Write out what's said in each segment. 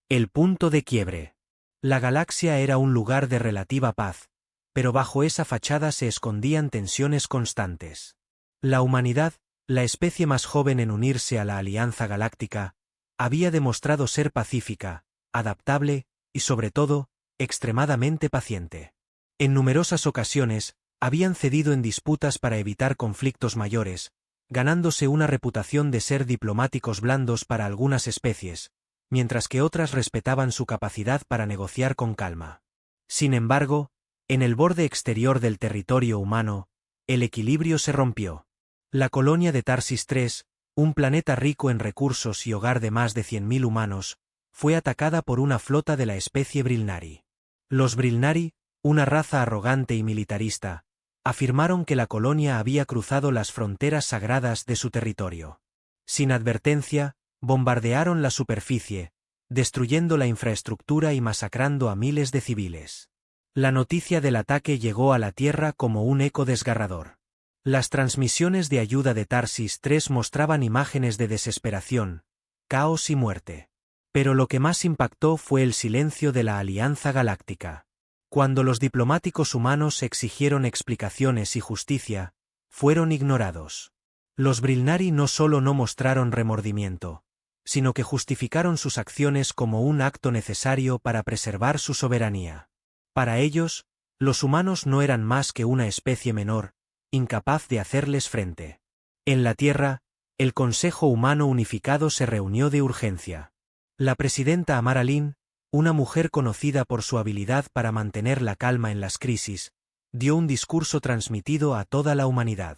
El punto de quiebre. La galaxia era un lugar de relativa paz, pero bajo esa fachada se escondían tensiones constantes. La humanidad, la especie más joven en unirse a la Alianza Galáctica, había demostrado ser pacífica, adaptable y, sobre todo, extremadamente paciente. En numerosas ocasiones, habían cedido en disputas para evitar conflictos mayores, ganándose una reputación de ser diplomáticos blandos para algunas especies, mientras que otras respetaban su capacidad para negociar con calma. Sin embargo, en el borde exterior del territorio humano, el equilibrio se rompió. La colonia de Tarsis III, un planeta rico en recursos y hogar de más de 100.000 humanos, fue atacada por una flota de la especie Brilnari. Los Brilnari, una raza arrogante y militarista, afirmaron que la colonia había cruzado las fronteras sagradas de su territorio. Sin advertencia, bombardearon la superficie, destruyendo la infraestructura y masacrando a miles de civiles. La noticia del ataque llegó a la Tierra como un eco desgarrador. Las transmisiones de ayuda de Tarsis III mostraban imágenes de desesperación, caos y muerte. Pero lo que más impactó fue el silencio de la Alianza Galáctica. Cuando los diplomáticos humanos exigieron explicaciones y justicia, fueron ignorados. Los Brilnari no solo no mostraron remordimiento, sino que justificaron sus acciones como un acto necesario para preservar su soberanía. Para ellos, los humanos no eran más que una especie menor, incapaz de hacerles frente. En la Tierra, el Consejo Humano Unificado se reunió de urgencia. La presidenta Amara Lin, una mujer conocida por su habilidad para mantener la calma en las crisis, dio un discurso transmitido a toda la humanidad.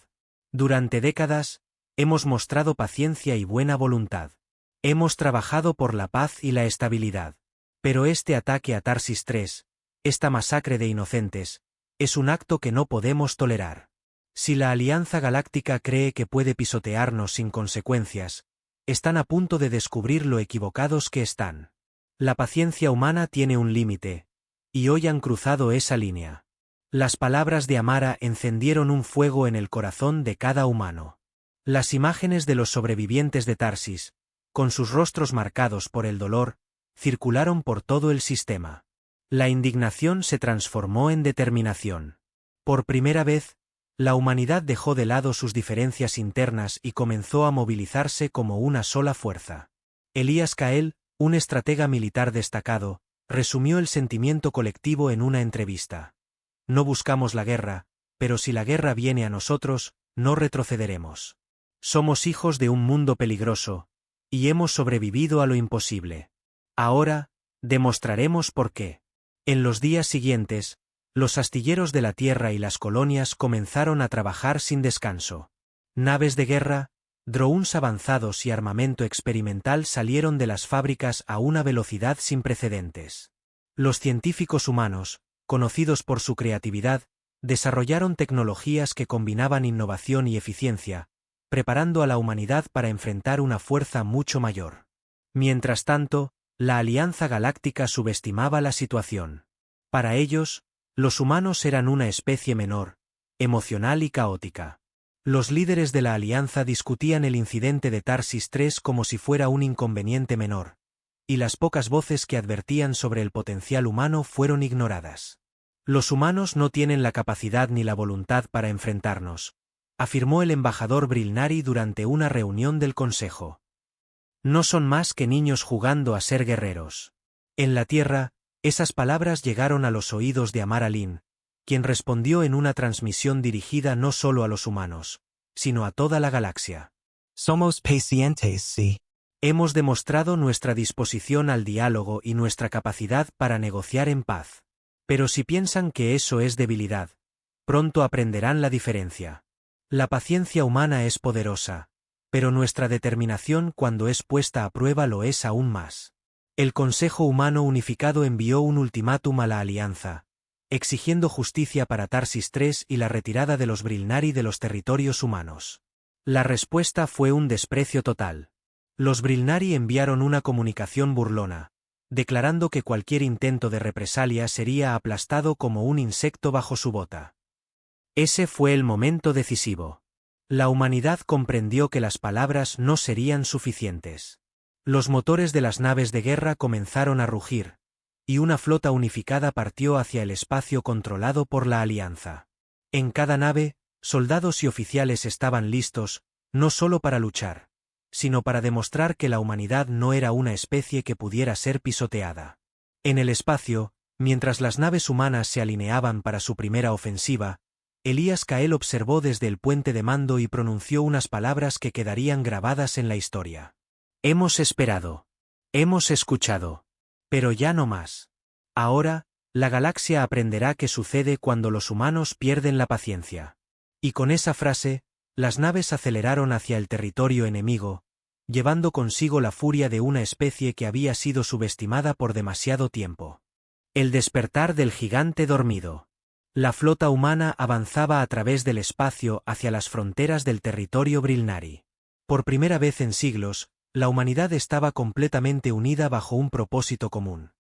Durante décadas, hemos mostrado paciencia y buena voluntad. Hemos trabajado por la paz y la estabilidad. Pero este ataque a Tarsis III, esta masacre de inocentes, es un acto que no podemos tolerar. Si la Alianza Galáctica cree que puede pisotearnos sin consecuencias, están a punto de descubrir lo equivocados que están. La paciencia humana tiene un límite, y hoy han cruzado esa línea. Las palabras de Amara encendieron un fuego en el corazón de cada humano. Las imágenes de los sobrevivientes de Tarsis, con sus rostros marcados por el dolor, circularon por todo el sistema. La indignación se transformó en determinación. Por primera vez, la humanidad dejó de lado sus diferencias internas y comenzó a movilizarse como una sola fuerza. Elías Cael, un estratega militar destacado, resumió el sentimiento colectivo en una entrevista. No buscamos la guerra, pero si la guerra viene a nosotros, no retrocederemos. Somos hijos de un mundo peligroso, y hemos sobrevivido a lo imposible. Ahora, demostraremos por qué. En los días siguientes, los astilleros de la Tierra y las colonias comenzaron a trabajar sin descanso. Naves de guerra, drones avanzados y armamento experimental salieron de las fábricas a una velocidad sin precedentes. Los científicos humanos, conocidos por su creatividad, desarrollaron tecnologías que combinaban innovación y eficiencia, preparando a la humanidad para enfrentar una fuerza mucho mayor. Mientras tanto, la Alianza Galáctica subestimaba la situación. Para ellos, los humanos eran una especie menor, emocional y caótica. Los líderes de la Alianza discutían el incidente de Tarsis III como si fuera un inconveniente menor, y las pocas voces que advertían sobre el potencial humano fueron ignoradas. Los humanos no tienen la capacidad ni la voluntad para enfrentarnos, afirmó el embajador Brilnari durante una reunión del Consejo. No son más que niños jugando a ser guerreros. En la Tierra, esas palabras llegaron a los oídos de Amara Lin, quien respondió en una transmisión dirigida no solo a los humanos, sino a toda la galaxia. Somos pacientes, sí. Hemos demostrado nuestra disposición al diálogo y nuestra capacidad para negociar en paz. Pero si piensan que eso es debilidad, pronto aprenderán la diferencia. La paciencia humana es poderosa, pero nuestra determinación cuando es puesta a prueba lo es aún más. El Consejo Humano Unificado envió un ultimátum a la Alianza, exigiendo justicia para Tarsis III y la retirada de los Brilnari de los territorios humanos. La respuesta fue un desprecio total. Los Brilnari enviaron una comunicación burlona, declarando que cualquier intento de represalia sería aplastado como un insecto bajo su bota. Ese fue el momento decisivo. La humanidad comprendió que las palabras no serían suficientes. Los motores de las naves de guerra comenzaron a rugir, y una flota unificada partió hacia el espacio controlado por la Alianza. En cada nave, soldados y oficiales estaban listos, no solo para luchar, sino para demostrar que la humanidad no era una especie que pudiera ser pisoteada. En el espacio, mientras las naves humanas se alineaban para su primera ofensiva, Elías Cael observó desde el puente de mando y pronunció unas palabras que quedarían grabadas en la historia. Hemos esperado. Hemos escuchado. Pero ya no más. Ahora, la galaxia aprenderá qué sucede cuando los humanos pierden la paciencia. Y con esa frase, las naves aceleraron hacia el territorio enemigo, llevando consigo la furia de una especie que había sido subestimada por demasiado tiempo. El despertar del gigante dormido. La flota humana avanzaba a través del espacio hacia las fronteras del territorio Brilnari. Por primera vez en siglos, la humanidad estaba completamente unida bajo un propósito común.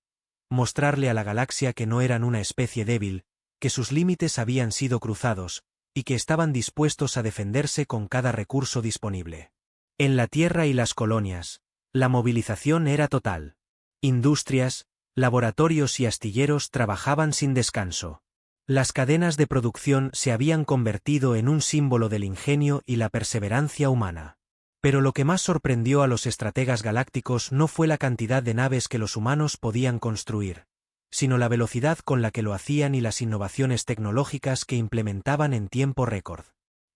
Mostrarle a la galaxia que no eran una especie débil, que sus límites habían sido cruzados, y que estaban dispuestos a defenderse con cada recurso disponible. En la Tierra y las colonias, la movilización era total. Industrias, laboratorios y astilleros trabajaban sin descanso. Las cadenas de producción se habían convertido en un símbolo del ingenio y la perseverancia humana. Pero lo que más sorprendió a los estrategas galácticos no fue la cantidad de naves que los humanos podían construir, sino la velocidad con la que lo hacían y las innovaciones tecnológicas que implementaban en tiempo récord.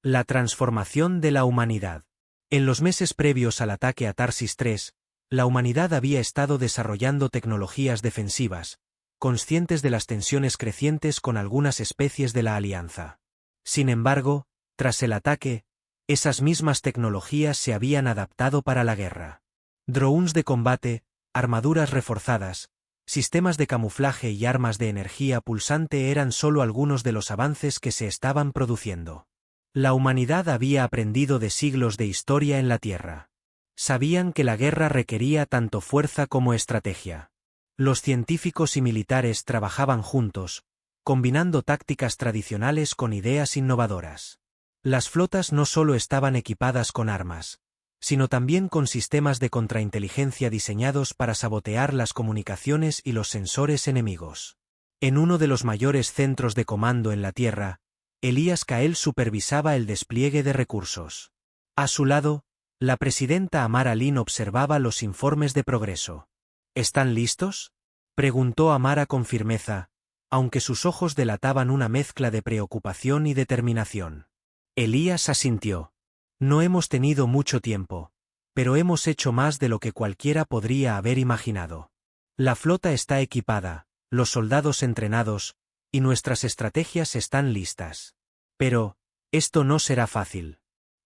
La transformación de la humanidad. En los meses previos al ataque a Tarsis III, la humanidad había estado desarrollando tecnologías defensivas, conscientes de las tensiones crecientes con algunas especies de la Alianza. Sin embargo, tras el ataque, esas mismas tecnologías se habían adaptado para la guerra. Drones de combate, armaduras reforzadas, sistemas de camuflaje y armas de energía pulsante eran solo algunos de los avances que se estaban produciendo. La humanidad había aprendido de siglos de historia en la Tierra. Sabían que la guerra requería tanto fuerza como estrategia. Los científicos y militares trabajaban juntos, combinando tácticas tradicionales con ideas innovadoras. Las flotas no solo estaban equipadas con armas, sino también con sistemas de contrainteligencia diseñados para sabotear las comunicaciones y los sensores enemigos. En uno de los mayores centros de comando en la Tierra, Elías Cael supervisaba el despliegue de recursos. A su lado, la presidenta Amara Lin observaba los informes de progreso. ¿Están listos?, preguntó Amara con firmeza, aunque sus ojos delataban una mezcla de preocupación y determinación. Elías asintió. No hemos tenido mucho tiempo, pero hemos hecho más de lo que cualquiera podría haber imaginado. La flota está equipada, los soldados entrenados, y nuestras estrategias están listas. Pero, esto no será fácil.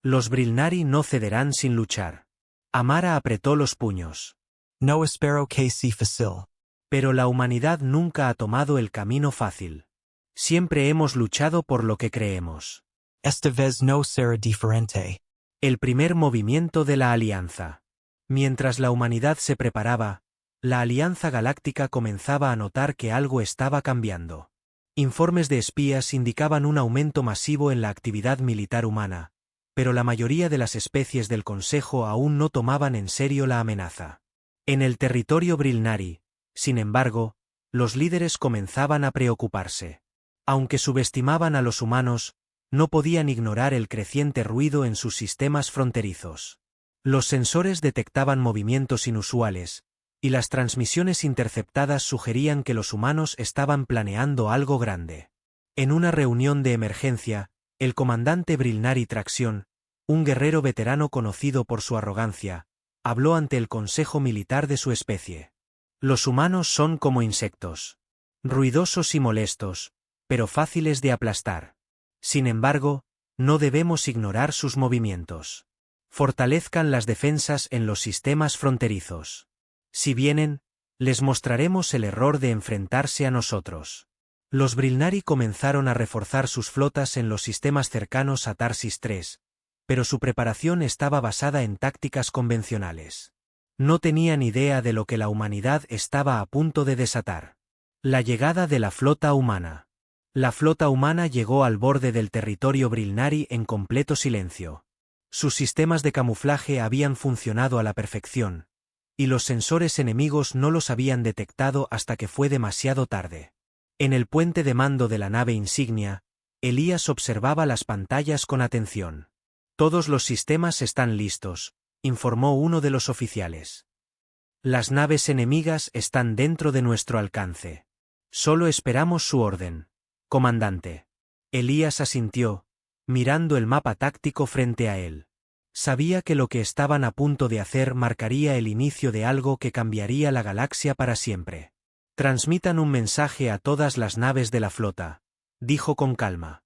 Los Brilnari no cederán sin luchar. Amara apretó los puños. No espero que sea fácil. Pero la humanidad nunca ha tomado el camino fácil. Siempre hemos luchado por lo que creemos. Esta vez no será diferente. El primer movimiento de la Alianza. Mientras la humanidad se preparaba, la Alianza Galáctica comenzaba a notar que algo estaba cambiando. Informes de espías indicaban un aumento masivo en la actividad militar humana, pero la mayoría de las especies del Consejo aún no tomaban en serio la amenaza. En el territorio Brilnari, sin embargo, los líderes comenzaban a preocuparse. Aunque subestimaban a los humanos, no podían ignorar el creciente ruido en sus sistemas fronterizos. Los sensores detectaban movimientos inusuales, y las transmisiones interceptadas sugerían que los humanos estaban planeando algo grande. En una reunión de emergencia, el comandante Brilnari Traxión, un guerrero veterano conocido por su arrogancia, habló ante el Consejo Militar de su especie. Los humanos son como insectos. Ruidosos y molestos, pero fáciles de aplastar. Sin embargo, no debemos ignorar sus movimientos. Fortalezcan las defensas en los sistemas fronterizos. Si vienen, les mostraremos el error de enfrentarse a nosotros. Los Brilnari comenzaron a reforzar sus flotas en los sistemas cercanos a Tarsis III, pero su preparación estaba basada en tácticas convencionales. No tenían idea de lo que la humanidad estaba a punto de desatar. La llegada de la flota humana. La flota humana llegó al borde del territorio Brilnari en completo silencio. Sus sistemas de camuflaje habían funcionado a la perfección, y los sensores enemigos no los habían detectado hasta que fue demasiado tarde. En el puente de mando de la nave insignia, Elías observaba las pantallas con atención. Todos los sistemas están listos, informó uno de los oficiales. Las naves enemigas están dentro de nuestro alcance. Solo esperamos su orden, comandante. Elías asintió, mirando el mapa táctico frente a él. Sabía que lo que estaban a punto de hacer marcaría el inicio de algo que cambiaría la galaxia para siempre. Transmitan un mensaje a todas las naves de la flota, dijo con calma.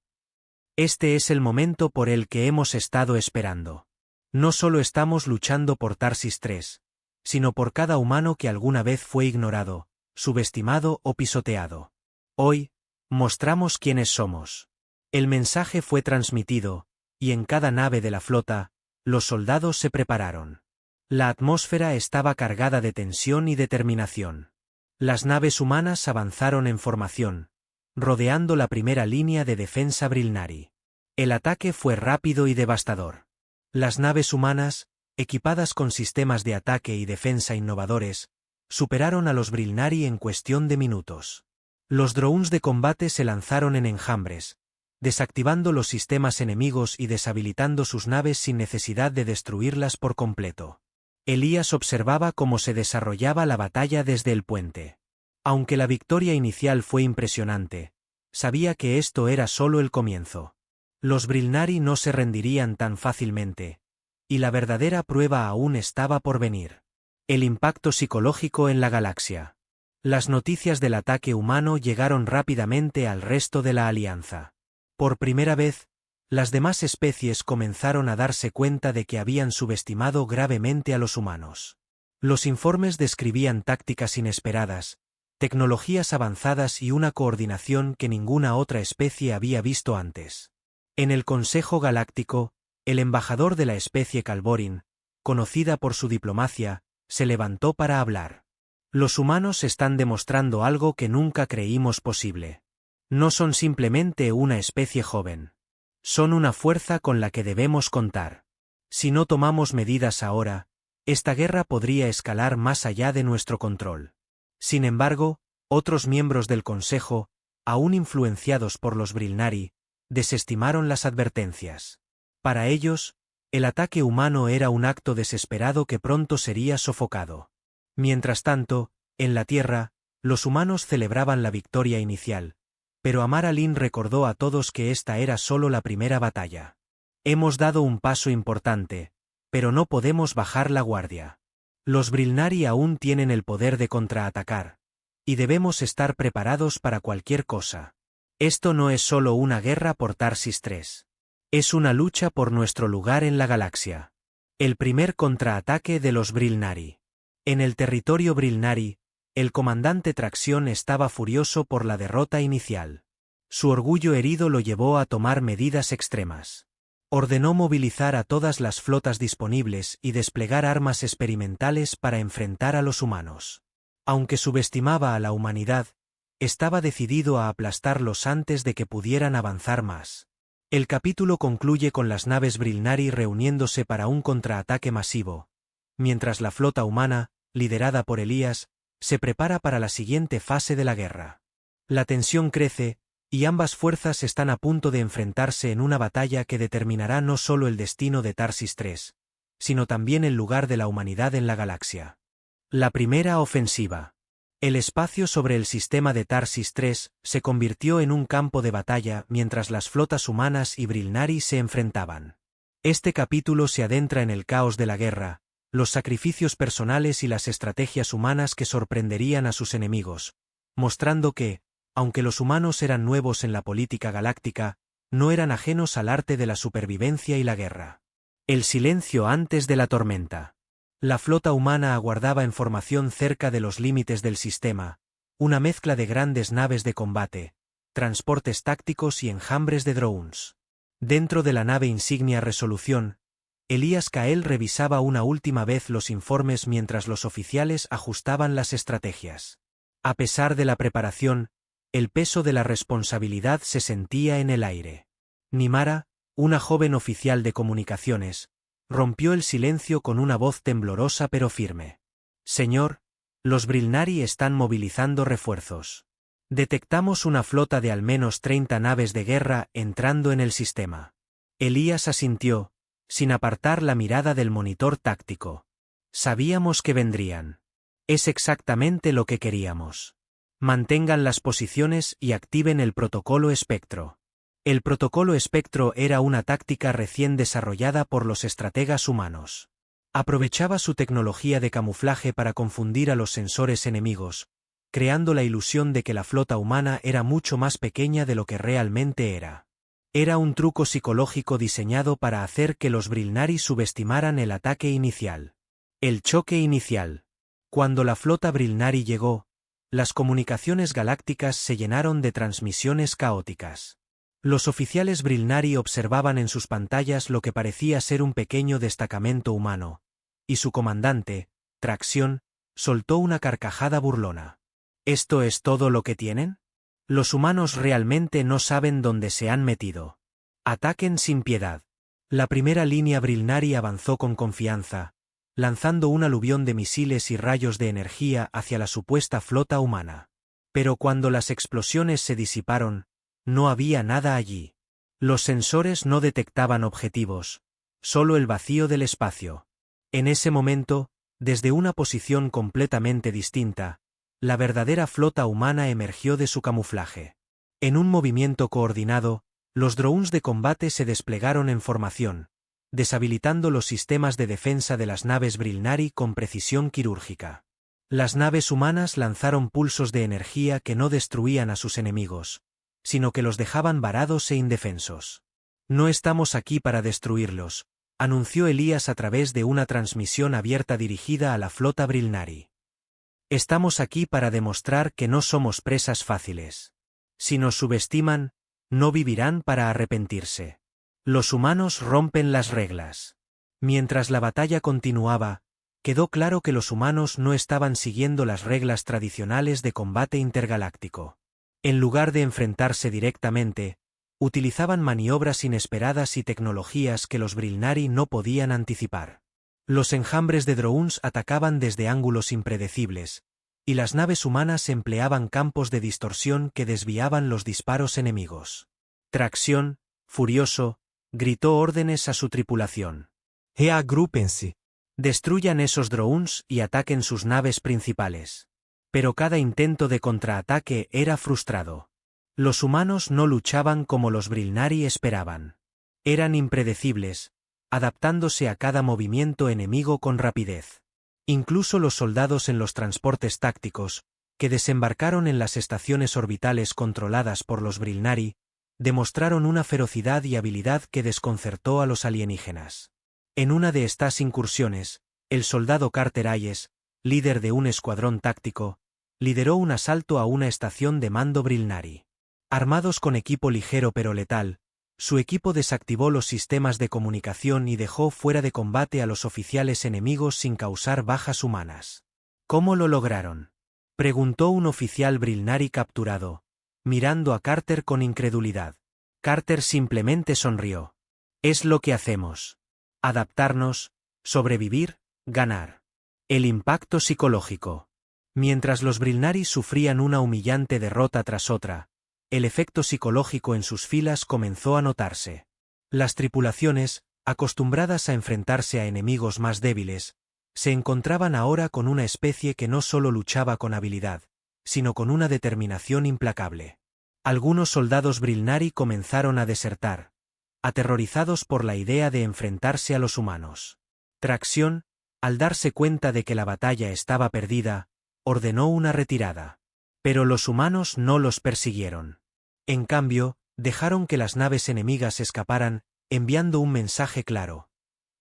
Este es el momento por el que hemos estado esperando. No solo estamos luchando por Tarsis 3, sino por cada humano que alguna vez fue ignorado, subestimado o pisoteado. Hoy, mostramos quiénes somos. El mensaje fue transmitido, y en cada nave de la flota, los soldados se prepararon. La atmósfera estaba cargada de tensión y determinación. Las naves humanas avanzaron en formación, rodeando la primera línea de defensa Brilnari. El ataque fue rápido y devastador. Las naves humanas, equipadas con sistemas de ataque y defensa innovadores, superaron a los Brilnari en cuestión de minutos. Los drones de combate se lanzaron en enjambres, desactivando los sistemas enemigos y deshabilitando sus naves sin necesidad de destruirlas por completo. Elías observaba cómo se desarrollaba la batalla desde el puente. Aunque la victoria inicial fue impresionante, sabía que esto era solo el comienzo. Los Brilnari no se rendirían tan fácilmente, y la verdadera prueba aún estaba por venir. El impacto psicológico en la galaxia. Las noticias del ataque humano llegaron rápidamente al resto de la alianza. Por primera vez, las demás especies comenzaron a darse cuenta de que habían subestimado gravemente a los humanos. Los informes describían tácticas inesperadas, tecnologías avanzadas y una coordinación que ninguna otra especie había visto antes. En el Consejo Galáctico, el embajador de la especie Calborin, conocida por su diplomacia, se levantó para hablar. Los humanos están demostrando algo que nunca creímos posible. No son simplemente una especie joven. Son una fuerza con la que debemos contar. Si no tomamos medidas ahora, esta guerra podría escalar más allá de nuestro control. Sin embargo, otros miembros del Consejo, aún influenciados por los Brilnari, desestimaron las advertencias. Para ellos, el ataque humano era un acto desesperado que pronto sería sofocado. Mientras tanto, en la Tierra, los humanos celebraban la victoria inicial, pero Amara Lynn recordó a todos que esta era solo la primera batalla. Hemos dado un paso importante, pero no podemos bajar la guardia. Los Brilnari aún tienen el poder de contraatacar, y debemos estar preparados para cualquier cosa. Esto no es solo una guerra por Tarsis 3. Es una lucha por nuestro lugar en la galaxia. El primer contraataque de los Brilnari. En el territorio Brilnari, el comandante Traxión estaba furioso por la derrota inicial. Su orgullo herido lo llevó a tomar medidas extremas. Ordenó movilizar a todas las flotas disponibles y desplegar armas experimentales para enfrentar a los humanos. Aunque subestimaba a la humanidad, estaba decidido a aplastarlos antes de que pudieran avanzar más. El capítulo concluye con las naves Brilnari reuniéndose para un contraataque masivo, mientras la flota humana, liderada por Elías, se prepara para la siguiente fase de la guerra. La tensión crece, y ambas fuerzas están a punto de enfrentarse en una batalla que determinará no solo el destino de Tarsis 3, sino también el lugar de la humanidad en la galaxia. La primera ofensiva. El espacio sobre el sistema de Tarsis 3 se convirtió en un campo de batalla mientras las flotas humanas y Brilnari se enfrentaban. Este capítulo se adentra en el caos de la guerra, los sacrificios personales y las estrategias humanas que sorprenderían a sus enemigos, mostrando que, aunque los humanos eran nuevos en la política galáctica, no eran ajenos al arte de la supervivencia y la guerra. El silencio antes de la tormenta. La flota humana aguardaba en formación cerca de los límites del sistema, una mezcla de grandes naves de combate, transportes tácticos y enjambres de drones. Dentro de la nave insignia Resolución, Elías Kael revisaba una última vez los informes mientras los oficiales ajustaban las estrategias. A pesar de la preparación, el peso de la responsabilidad se sentía en el aire. Nimara, una joven oficial de comunicaciones, rompió el silencio con una voz temblorosa pero firme. Señor, los Brilnari están movilizando refuerzos. Detectamos una flota de al menos 30 naves de guerra entrando en el sistema. Elías asintió, sin apartar la mirada del monitor táctico. Sabíamos que vendrían. Es exactamente lo que queríamos. Mantengan las posiciones y activen el protocolo Espectro. El protocolo Espectro era una táctica recién desarrollada por los estrategas humanos. Aprovechaba su tecnología de camuflaje para confundir a los sensores enemigos, creando la ilusión de que la flota humana era mucho más pequeña de lo que realmente era. Era un truco psicológico diseñado para hacer que los Brilnari subestimaran el ataque inicial. El choque inicial. Cuando la flota Brilnari llegó, las comunicaciones galácticas se llenaron de transmisiones caóticas. Los oficiales Brilnari observaban en sus pantallas lo que parecía ser un pequeño destacamento humano, y su comandante, Tracción, soltó una carcajada burlona. ¿Esto es todo lo que tienen? Los humanos realmente no saben dónde se han metido. Ataquen sin piedad. La primera línea Brilnari avanzó con confianza, lanzando un aluvión de misiles y rayos de energía hacia la supuesta flota humana. Pero cuando las explosiones se disiparon, no había nada allí. Los sensores no detectaban objetivos, solo el vacío del espacio. En ese momento, desde una posición completamente distinta, la verdadera flota humana emergió de su camuflaje. En un movimiento coordinado, los drones de combate se desplegaron en formación, deshabilitando los sistemas de defensa de las naves Brilnari con precisión quirúrgica. Las naves humanas lanzaron pulsos de energía que no destruían a sus enemigos, sino que los dejaban varados e indefensos. No estamos aquí para destruirlos, anunció Elías a través de una transmisión abierta dirigida a la flota Brilnari. Estamos aquí para demostrar que no somos presas fáciles. Si nos subestiman, no vivirán para arrepentirse. Los humanos rompen las reglas. Mientras la batalla continuaba, quedó claro que los humanos no estaban siguiendo las reglas tradicionales de combate intergaláctico. En lugar de enfrentarse directamente, utilizaban maniobras inesperadas y tecnologías que los Brilnari no podían anticipar. Los enjambres de drones atacaban desde ángulos impredecibles, y las naves humanas empleaban campos de distorsión que desviaban los disparos enemigos. Tracción, furioso, gritó órdenes a su tripulación. Agrúpense. Destruyan esos drones y ataquen sus naves principales. Pero cada intento de contraataque era frustrado. Los humanos no luchaban como los Brilnari esperaban. Eran impredecibles, adaptándose a cada movimiento enemigo con rapidez. Incluso los soldados en los transportes tácticos, que desembarcaron en las estaciones orbitales controladas por los Brilnari, demostraron una ferocidad y habilidad que desconcertó a los alienígenas. En una de estas incursiones, el soldado Carter Hayes, líder de un escuadrón táctico, lideró un asalto a una estación de mando Brilnari. Armados con equipo ligero pero letal, su equipo desactivó los sistemas de comunicación y dejó fuera de combate a los oficiales enemigos sin causar bajas humanas. ¿Cómo lo lograron?, preguntó un oficial Brilnari capturado, mirando a Carter con incredulidad. Carter simplemente sonrió. Es lo que hacemos. Adaptarnos, sobrevivir, ganar. El impacto psicológico. Mientras los Brilnari sufrían una humillante derrota tras otra, el efecto psicológico en sus filas comenzó a notarse. Las tripulaciones, acostumbradas a enfrentarse a enemigos más débiles, se encontraban ahora con una especie que no solo luchaba con habilidad, sino con una determinación implacable. Algunos soldados Brilnari comenzaron a desertar, aterrorizados por la idea de enfrentarse a los humanos. Tracción, al darse cuenta de que la batalla estaba perdida, ordenó una retirada. Pero los humanos no los persiguieron. En cambio, dejaron que las naves enemigas escaparan, enviando un mensaje claro.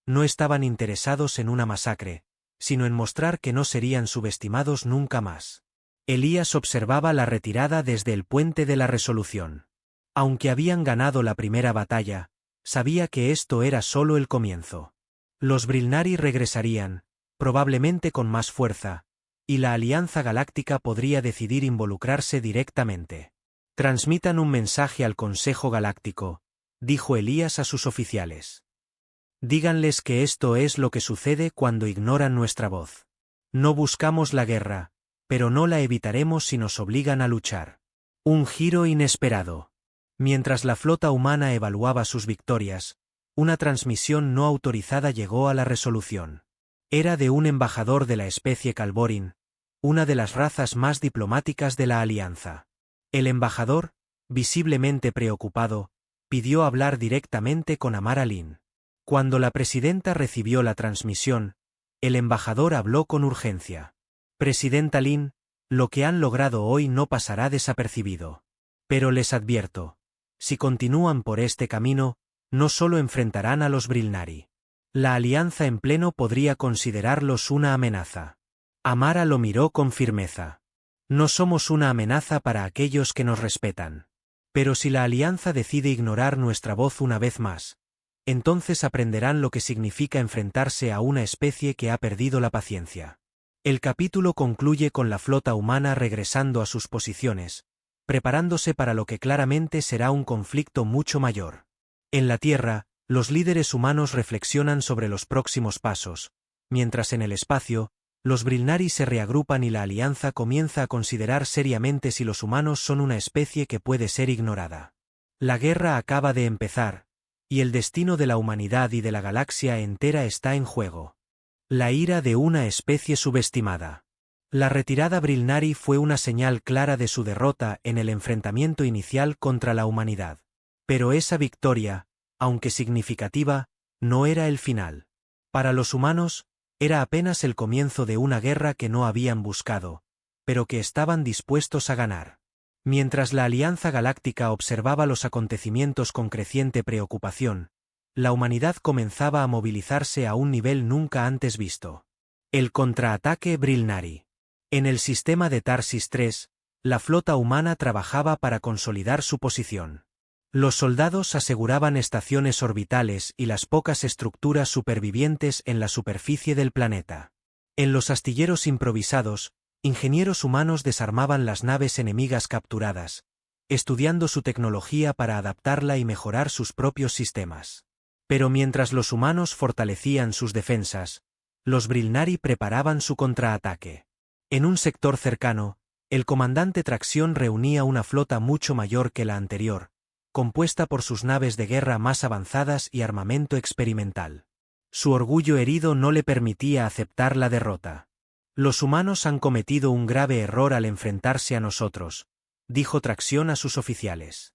No estaban interesados en una masacre, sino en mostrar que no serían subestimados nunca más. Elías observaba la retirada desde el puente de la Resolución. Aunque habían ganado la primera batalla, sabía que esto era solo el comienzo. Los Brilnari regresarían, probablemente con más fuerza, y la Alianza Galáctica podría decidir involucrarse directamente. Transmitan un mensaje al Consejo Galáctico, dijo Elías a sus oficiales. Díganles que esto es lo que sucede cuando ignoran nuestra voz. No buscamos la guerra, pero no la evitaremos si nos obligan a luchar. Un giro inesperado. Mientras la flota humana evaluaba sus victorias, una transmisión no autorizada llegó a la resolución. Era de un embajador de la especie Calborin, una de las razas más diplomáticas de la Alianza. El embajador, visiblemente preocupado, pidió hablar directamente con Amara Lynn. Cuando la presidenta recibió la transmisión, el embajador habló con urgencia. Presidenta Lynn, lo que han logrado hoy no pasará desapercibido. Pero les advierto, si continúan por este camino, no solo enfrentarán a los Brilnari. La alianza en pleno podría considerarlos una amenaza. Amara lo miró con firmeza. No somos una amenaza para aquellos que nos respetan. Pero si la alianza decide ignorar nuestra voz una vez más, entonces aprenderán lo que significa enfrentarse a una especie que ha perdido la paciencia. El capítulo concluye con la flota humana regresando a sus posiciones, preparándose para lo que claramente será un conflicto mucho mayor. En la Tierra, los líderes humanos reflexionan sobre los próximos pasos, mientras en el espacio, los Brilnari se reagrupan y la Alianza comienza a considerar seriamente si los humanos son una especie que puede ser ignorada. La guerra acaba de empezar, y el destino de la humanidad y de la galaxia entera está en juego. La ira de una especie subestimada. La retirada Brilnari fue una señal clara de su derrota en el enfrentamiento inicial contra la humanidad. Pero esa victoria, aunque significativa, no era el final. Para los humanos, era apenas el comienzo de una guerra que no habían buscado, pero que estaban dispuestos a ganar. Mientras la Alianza Galáctica observaba los acontecimientos con creciente preocupación, la humanidad comenzaba a movilizarse a un nivel nunca antes visto. El contraataque Brilnari. En el sistema de Tarsis 3, la flota humana trabajaba para consolidar su posición. Los soldados aseguraban estaciones orbitales y las pocas estructuras supervivientes en la superficie del planeta. En los astilleros improvisados, ingenieros humanos desarmaban las naves enemigas capturadas, estudiando su tecnología para adaptarla y mejorar sus propios sistemas. Pero mientras los humanos fortalecían sus defensas, los Brilnari preparaban su contraataque. En un sector cercano, el comandante Tracción reunía una flota mucho mayor que la anterior, compuesta por sus naves de guerra más avanzadas y armamento experimental. Su orgullo herido no le permitía aceptar la derrota. Los humanos han cometido un grave error al enfrentarse a nosotros, dijo Tracción a sus oficiales.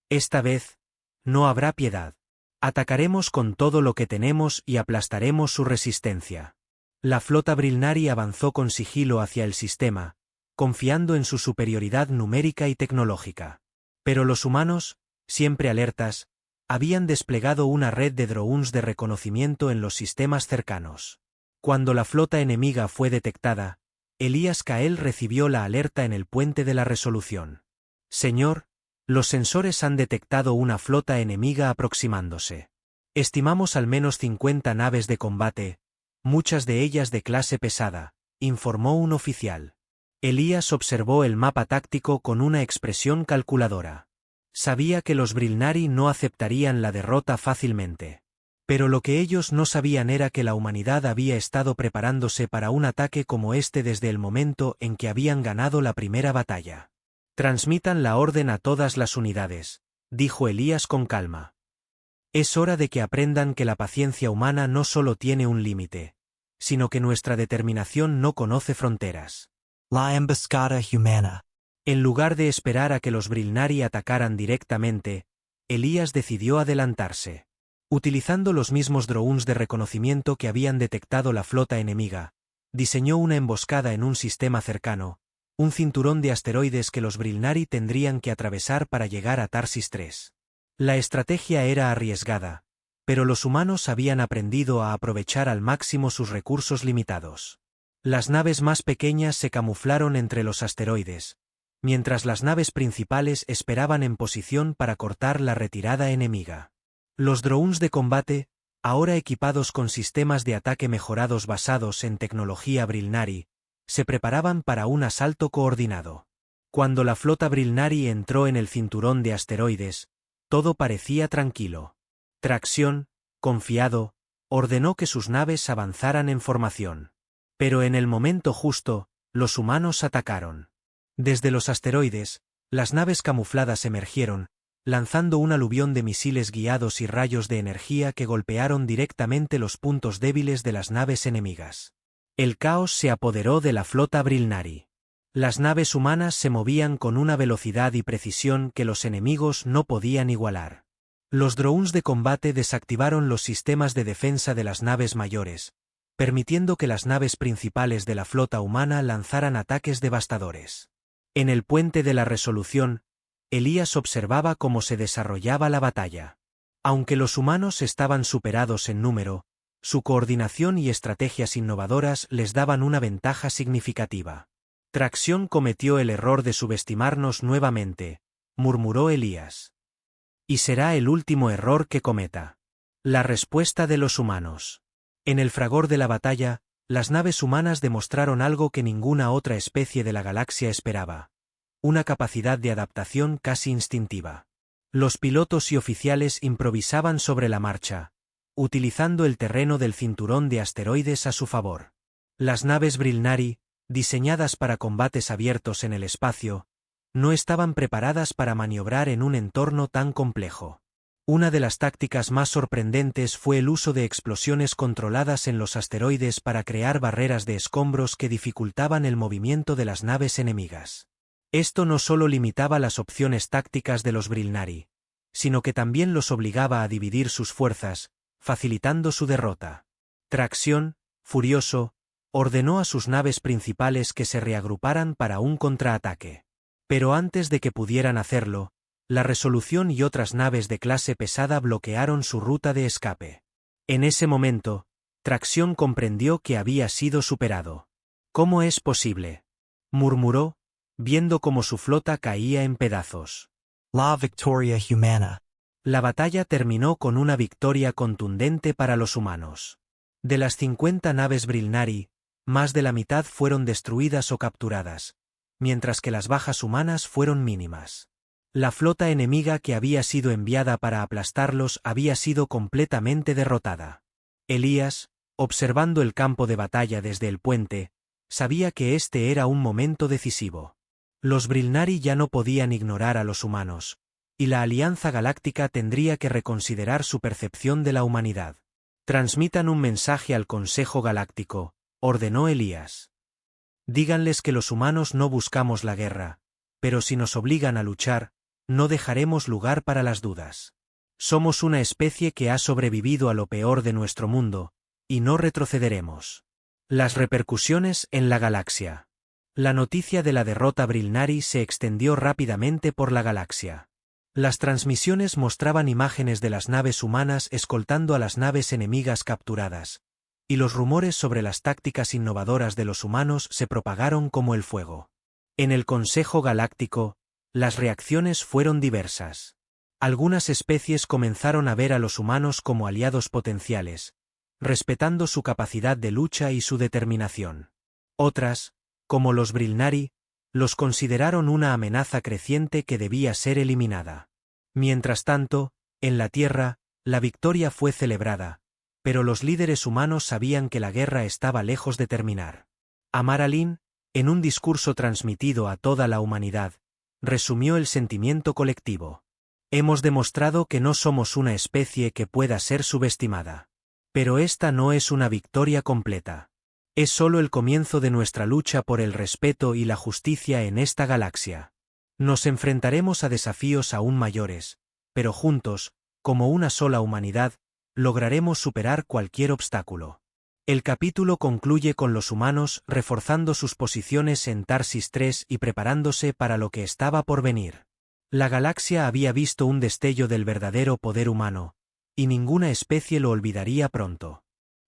Esta vez, no habrá piedad. Atacaremos con todo lo que tenemos y aplastaremos su resistencia. La flota Brilnari avanzó con sigilo hacia el sistema, confiando en su superioridad numérica y tecnológica. Pero los humanos, siempre alertas, habían desplegado una red de drones de reconocimiento en los sistemas cercanos. Cuando la flota enemiga fue detectada, Elías Cael recibió la alerta en el puente de la resolución. Señor, los sensores han detectado una flota enemiga aproximándose. Estimamos al menos 50 naves de combate, muchas de ellas de clase pesada, informó un oficial. Elías observó el mapa táctico con una expresión calculadora. Sabía que los Brilnari no aceptarían la derrota fácilmente. Pero lo que ellos no sabían era que la humanidad había estado preparándose para un ataque como este desde el momento en que habían ganado la primera batalla. Transmitan la orden a todas las unidades, dijo Elías con calma. Es hora de que aprendan que la paciencia humana no solo tiene un límite, sino que nuestra determinación no conoce fronteras. La emboscada humana. En lugar de esperar a que los Brilnari atacaran directamente, Elías decidió adelantarse. Utilizando los mismos drones de reconocimiento que habían detectado la flota enemiga, diseñó una emboscada en un sistema cercano, un cinturón de asteroides que los Brilnari tendrían que atravesar para llegar a Tarsis 3. La estrategia era arriesgada, pero los humanos habían aprendido a aprovechar al máximo sus recursos limitados. Las naves más pequeñas se camuflaron entre los asteroides, mientras las naves principales esperaban en posición para cortar la retirada enemiga. Los drones de combate, ahora equipados con sistemas de ataque mejorados basados en tecnología Brilnari, se preparaban para un asalto coordinado. Cuando la flota Brilnari entró en el cinturón de asteroides, todo parecía tranquilo. Tracción, confiado, ordenó que sus naves avanzaran en formación. Pero en el momento justo, los humanos atacaron. Desde los asteroides, las naves camufladas emergieron, lanzando un aluvión de misiles guiados y rayos de energía que golpearon directamente los puntos débiles de las naves enemigas. El caos se apoderó de la flota Brilnari. Las naves humanas se movían con una velocidad y precisión que los enemigos no podían igualar. Los drones de combate desactivaron los sistemas de defensa de las naves mayores, permitiendo que las naves principales de la flota humana lanzaran ataques devastadores. En el puente de la Resolución, Elías observaba cómo se desarrollaba la batalla. Aunque los humanos estaban superados en número, su coordinación y estrategias innovadoras les daban una ventaja significativa. Tracción cometió el error de subestimarnos nuevamente, murmuró Elías. Y será el último error que cometa. La respuesta de los humanos. En el fragor de la batalla, las naves humanas demostraron algo que ninguna otra especie de la galaxia esperaba: una capacidad de adaptación casi instintiva. Los pilotos y oficiales improvisaban sobre la marcha, utilizando el terreno del cinturón de asteroides a su favor. Las naves Brilnari, diseñadas para combates abiertos en el espacio, no estaban preparadas para maniobrar en un entorno tan complejo. Una de las tácticas más sorprendentes fue el uso de explosiones controladas en los asteroides para crear barreras de escombros que dificultaban el movimiento de las naves enemigas. Esto no solo limitaba las opciones tácticas de los Brilnari, sino que también los obligaba a dividir sus fuerzas, facilitando su derrota. Tracción, furioso, ordenó a sus naves principales que se reagruparan para un contraataque. Pero antes de que pudieran hacerlo, la Resolución y otras naves de clase pesada bloquearon su ruta de escape. En ese momento, Tracción comprendió que había sido superado. ¿Cómo es posible?, murmuró, viendo cómo su flota caía en pedazos. La victoria humana. La batalla terminó con una victoria contundente para los humanos. De las 50 naves Brilnari, más de la mitad fueron destruidas o capturadas, mientras que las bajas humanas fueron mínimas. La flota enemiga que había sido enviada para aplastarlos había sido completamente derrotada. Elías, observando el campo de batalla desde el puente, sabía que este era un momento decisivo. Los Brilnari ya no podían ignorar a los humanos, y la Alianza Galáctica tendría que reconsiderar su percepción de la humanidad. Transmitan un mensaje al Consejo Galáctico, ordenó Elías. Díganles que los humanos no buscamos la guerra, pero si nos obligan a luchar, no dejaremos lugar para las dudas. Somos una especie que ha sobrevivido a lo peor de nuestro mundo, y no retrocederemos. Las repercusiones en la galaxia. La noticia de la derrota Brilnari se extendió rápidamente por la galaxia. Las transmisiones mostraban imágenes de las naves humanas escoltando a las naves enemigas capturadas, y los rumores sobre las tácticas innovadoras de los humanos se propagaron como el fuego. En el Consejo Galáctico, las reacciones fueron diversas. Algunas especies comenzaron a ver a los humanos como aliados potenciales, respetando su capacidad de lucha y su determinación. Otras, como los Brilnari, los consideraron una amenaza creciente que debía ser eliminada. Mientras tanto, en la Tierra, la victoria fue celebrada, pero los líderes humanos sabían que la guerra estaba lejos de terminar. Amara Lin, en un discurso transmitido a toda la humanidad, resumió el sentimiento colectivo. Hemos demostrado que no somos una especie que pueda ser subestimada. Pero esta no es una victoria completa. Es solo el comienzo de nuestra lucha por el respeto y la justicia en esta galaxia. Nos enfrentaremos a desafíos aún mayores, pero juntos, como una sola humanidad, lograremos superar cualquier obstáculo. El capítulo concluye con los humanos reforzando sus posiciones en Tarsis 3 y preparándose para lo que estaba por venir. La galaxia había visto un destello del verdadero poder humano, y ninguna especie lo olvidaría pronto.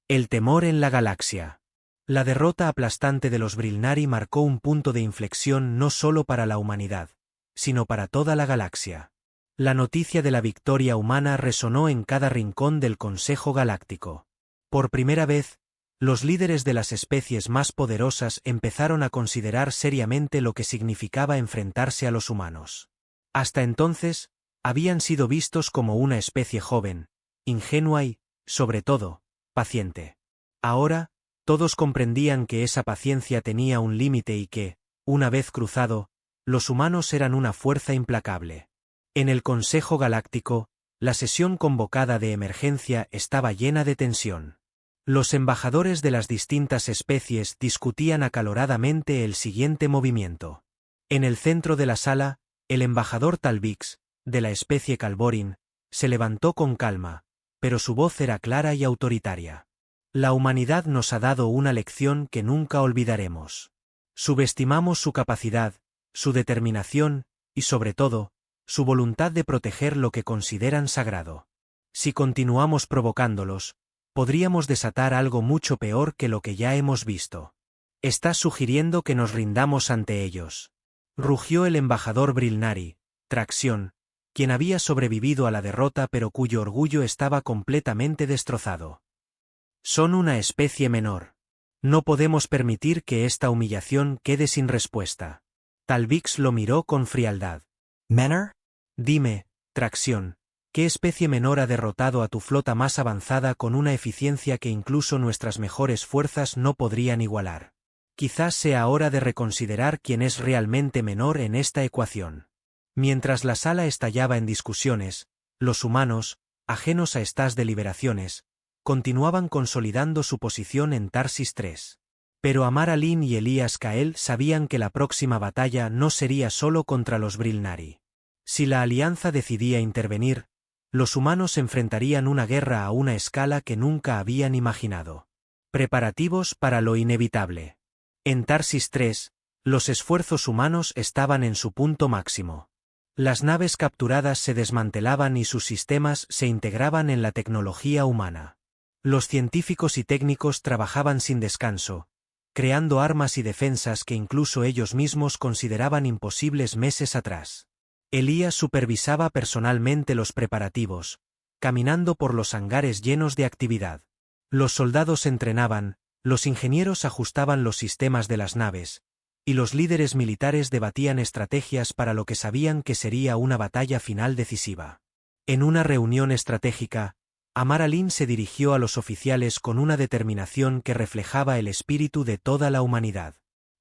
El temor en la galaxia. La derrota aplastante de los Brilnari marcó un punto de inflexión no solo para la humanidad, sino para toda la galaxia. La noticia de la victoria humana resonó en cada rincón del Consejo Galáctico. Por primera vez, los líderes de las especies más poderosas empezaron a considerar seriamente lo que significaba enfrentarse a los humanos. Hasta entonces, habían sido vistos como una especie joven, ingenua y, sobre todo, paciente. Ahora, Todos comprendían que esa paciencia tenía un límite y que, una vez cruzado, los humanos eran una fuerza implacable. En el Consejo Galáctico, la sesión convocada de emergencia estaba llena de tensión. Los embajadores de las distintas especies discutían acaloradamente el siguiente movimiento. En el centro de la sala, el embajador Talvix, de la especie Calborin, se levantó con calma, pero su voz era clara y autoritaria. La humanidad nos ha dado una lección que nunca olvidaremos. Subestimamos su capacidad, su determinación, y sobre todo, su voluntad de proteger lo que consideran sagrado. Si continuamos provocándolos, podríamos desatar algo mucho peor que lo que ya hemos visto. Estás sugiriendo que nos rindamos ante ellos. Rugió el embajador Brilnari, Tracción, quien había sobrevivido a la derrota pero cuyo orgullo estaba completamente destrozado. Son una especie menor. No podemos permitir que esta humillación quede sin respuesta. Talvix lo miró con frialdad. Menor? Dime, Tracción, ¿qué especie menor ha derrotado a tu flota más avanzada con una eficiencia que incluso nuestras mejores fuerzas no podrían igualar? Quizás sea hora de reconsiderar quién es realmente menor en esta ecuación. Mientras la sala estallaba en discusiones, los humanos, ajenos a estas deliberaciones, continuaban consolidando su posición en Tarsis III. Pero Amar Alin y Elías Kael sabían que la próxima batalla no sería solo contra los Brilnari. Si la Alianza decidía intervenir, los humanos enfrentarían una guerra a una escala que nunca habían imaginado. Preparativos para lo inevitable. En Tarsis III, los esfuerzos humanos estaban en su punto máximo. Las naves capturadas se desmantelaban y sus sistemas se integraban en la tecnología humana. Los científicos y técnicos trabajaban sin descanso, creando armas y defensas que incluso ellos mismos consideraban imposibles meses atrás. Elías supervisaba personalmente los preparativos, caminando por los hangares llenos de actividad. Los soldados entrenaban, los ingenieros ajustaban los sistemas de las naves, y los líderes militares debatían estrategias para lo que sabían que sería una batalla final decisiva. En una reunión estratégica, Amar Alin se dirigió a los oficiales con una determinación que reflejaba el espíritu de toda la humanidad.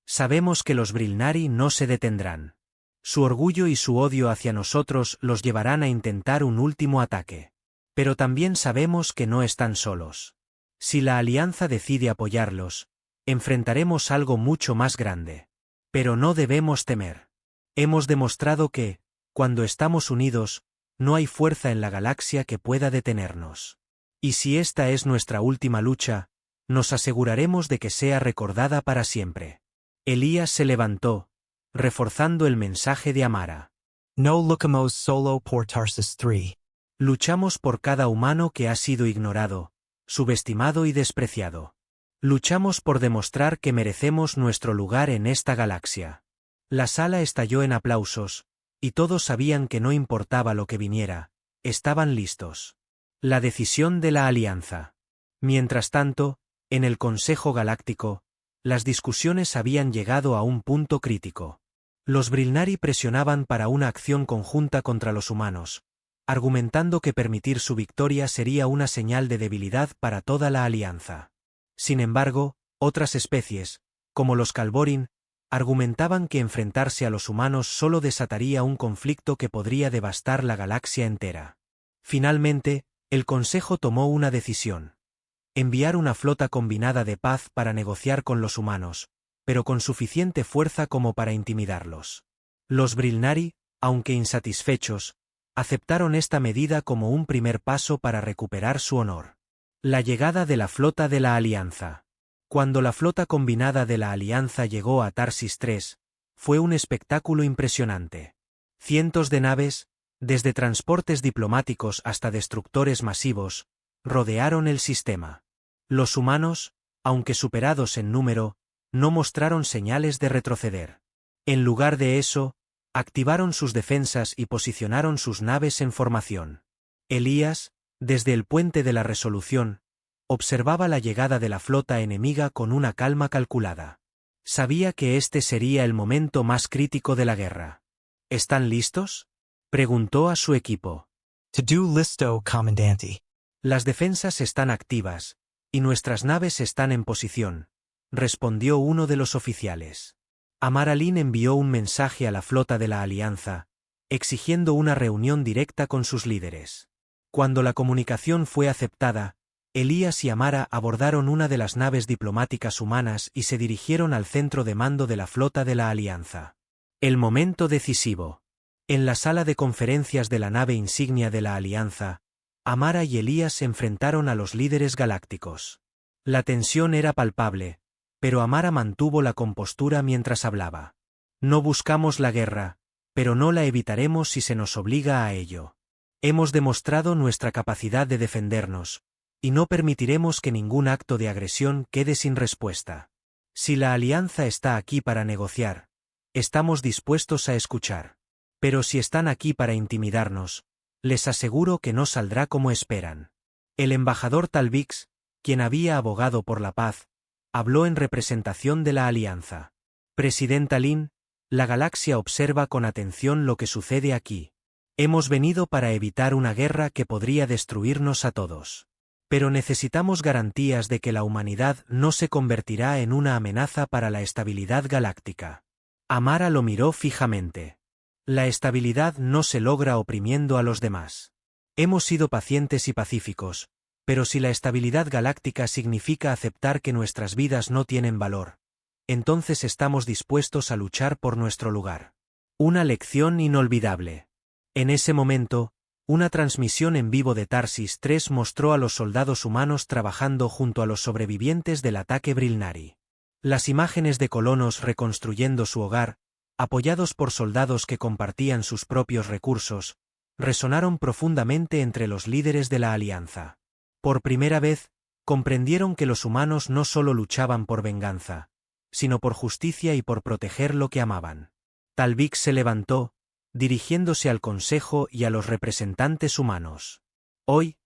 Sabemos que los Brilnari no se detendrán. Su orgullo y su odio hacia nosotros los llevarán a intentar un último ataque. Pero también sabemos que no están solos. Si la Alianza decide apoyarlos, enfrentaremos algo mucho más grande. Pero no debemos temer. Hemos demostrado que, cuando estamos unidos, no hay fuerza en la galaxia que pueda detenernos. Y si esta es nuestra última lucha, nos aseguraremos de que sea recordada para siempre. Elías se levantó, reforzando el mensaje de Amara. No lucamos solo por Tarsis III. Luchamos por cada humano que ha sido ignorado, subestimado y despreciado. Luchamos por demostrar que merecemos nuestro lugar en esta galaxia. La sala estalló en aplausos, y todos sabían que no importaba lo que viniera, estaban listos. La decisión de la Alianza. Mientras tanto, en el Consejo Galáctico, las discusiones habían llegado a un punto crítico. Los Brilnari presionaban para una acción conjunta contra los humanos, argumentando que permitir su victoria sería una señal de debilidad para toda la Alianza. Sin embargo, otras especies, como los Calborin, argumentaban que enfrentarse a los humanos solo desataría un conflicto que podría devastar la galaxia entera. Finalmente, el Consejo tomó una decisión. Enviar una flota combinada de paz para negociar con los humanos, pero con suficiente fuerza como para intimidarlos. Los Brilnari, aunque insatisfechos, aceptaron esta medida como un primer paso para recuperar su honor. La llegada de la flota de la Alianza. Cuando la flota combinada de la Alianza llegó a Tarsis III, fue un espectáculo impresionante. Cientos de naves, desde transportes diplomáticos hasta destructores masivos, rodearon el sistema. Los humanos, aunque superados en número, no mostraron señales de retroceder. En lugar de eso, activaron sus defensas y posicionaron sus naves en formación. Elías, desde el puente de la Resolución, observaba la llegada de la flota enemiga con una calma calculada. Sabía que este sería el momento más crítico de la guerra. ¿Están listos?, preguntó a su equipo. To do listo, comandante. Las defensas están activas, Y nuestras naves están en posición, respondió uno de los oficiales. Amara Lynn envió un mensaje a la flota de la Alianza, exigiendo una reunión directa con sus líderes. Cuando la comunicación fue aceptada, Elías y Amara abordaron una de las naves diplomáticas humanas y se dirigieron al centro de mando de la flota de la Alianza. El momento decisivo. En la sala de conferencias de la nave insignia de la Alianza, Amara y Elías se enfrentaron a los líderes galácticos. La tensión era palpable, pero Amara mantuvo la compostura mientras hablaba. No buscamos la guerra, pero no la evitaremos si se nos obliga a ello. Hemos demostrado nuestra capacidad de defendernos, y no permitiremos que ningún acto de agresión quede sin respuesta. Si la Alianza está aquí para negociar, estamos dispuestos a escuchar. Pero si están aquí para intimidarnos, les aseguro que no saldrá como esperan. El embajador Talvix, quien había abogado por la paz, habló en representación de la Alianza. Presidenta Lynn, la galaxia observa con atención lo que sucede aquí. Hemos venido para evitar una guerra que podría destruirnos a todos. Pero necesitamos garantías de que la humanidad no se convertirá en una amenaza para la estabilidad galáctica. Amara lo miró fijamente. La estabilidad no se logra oprimiendo a los demás. Hemos sido pacientes y pacíficos, pero si la estabilidad galáctica significa aceptar que nuestras vidas no tienen valor, entonces estamos dispuestos a luchar por nuestro lugar. Una lección inolvidable. En ese momento, una transmisión en vivo de Tarsis 3 mostró a los soldados humanos trabajando junto a los sobrevivientes del ataque Brilnari. Las imágenes de colonos reconstruyendo su hogar, apoyados por soldados que compartían sus propios recursos, resonaron profundamente entre los líderes de la Alianza. Por primera vez, comprendieron que los humanos no solo luchaban por venganza, sino por justicia y por proteger lo que amaban. Talvix se levantó, dirigiéndose al Consejo y a los representantes humanos. Hoy,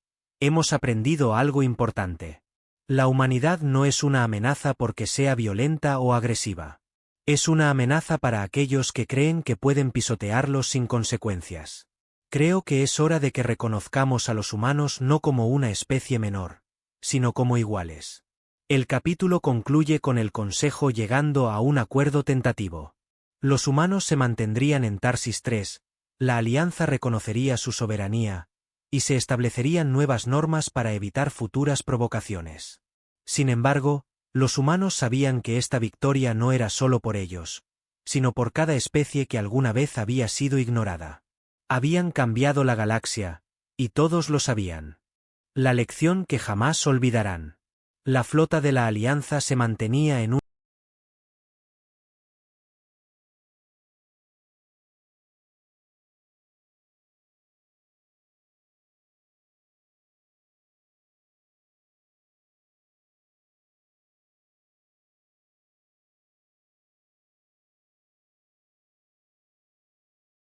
hemos aprendido algo importante. La humanidad no es una amenaza porque sea violenta o agresiva. Es una amenaza para aquellos que creen que pueden pisotearlos sin consecuencias. Creo que es hora de que reconozcamos a los humanos no como una especie menor, sino como iguales. El capítulo concluye con el Consejo llegando a un acuerdo tentativo. Los humanos se mantendrían en Tarsis 3, la Alianza reconocería su soberanía, y se establecerían nuevas normas para evitar futuras provocaciones. Sin embargo, los humanos sabían que esta victoria no era solo por ellos, sino por cada especie que alguna vez había sido ignorada. Habían cambiado la galaxia, y todos lo sabían. La lección que jamás olvidarán. La flota de la Alianza se mantenía en un